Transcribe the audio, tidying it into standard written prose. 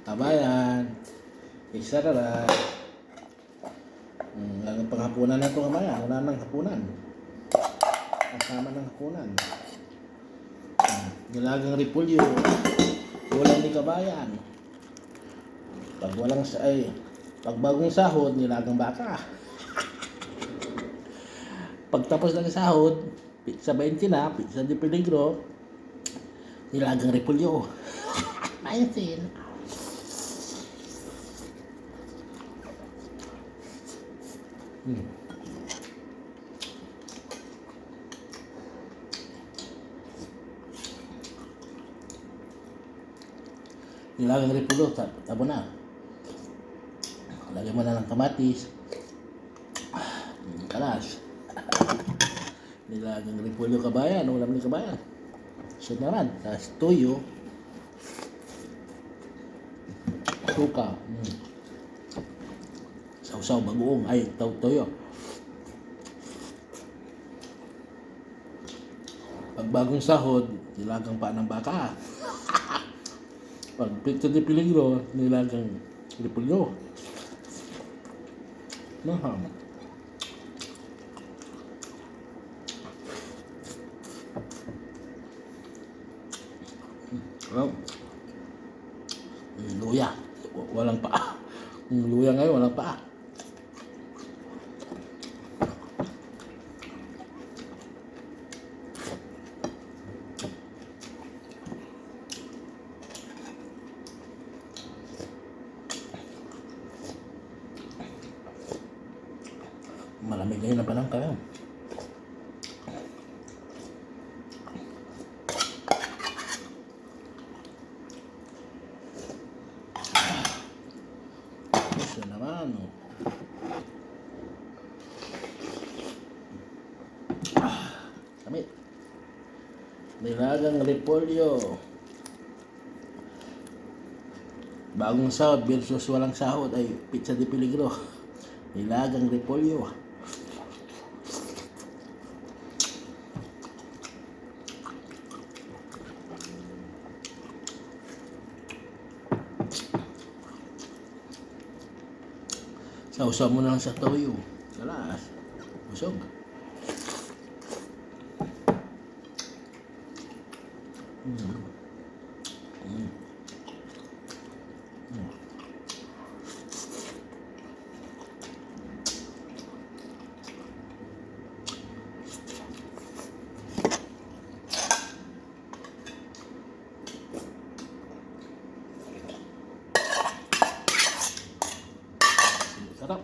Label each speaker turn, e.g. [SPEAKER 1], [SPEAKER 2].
[SPEAKER 1] Kabayan, isa na lang. Ang panghapunan na ito kabayan, wala nang hapunan. Kasama ng hapunan. Nilagang repolyo, ulam ni kabayan. Pag bagong sahod, nilagang baka. Pagtapos ng sahod, pizza 20 na, pizza de peligro, nilagang repolyo. Mainsin. Nilagang repolyo, tabo na. Lagyan mo na ng kamatis, kalas. Nilagang repolyo kabayan, ulam ni kabayan. So naman, tapos toyo, suka, sausaw, bagoong, ay, toyo. Pag bagong sahod, nilagang pa ng baka. Pag pizza de peligro, nilagang repolyo. Mahal. Luya. Walang paa. Luya ngayon, walang paa. Malamig ngayon ang panahon kayo. Gusto naman. Samit. Nilagang repolyo. Bagong sahod versus walang sahod ay pizza de peligro. Nilagang repolyo. Sausaw mo na lang sa toyo. Kalas. Busog. Sarap.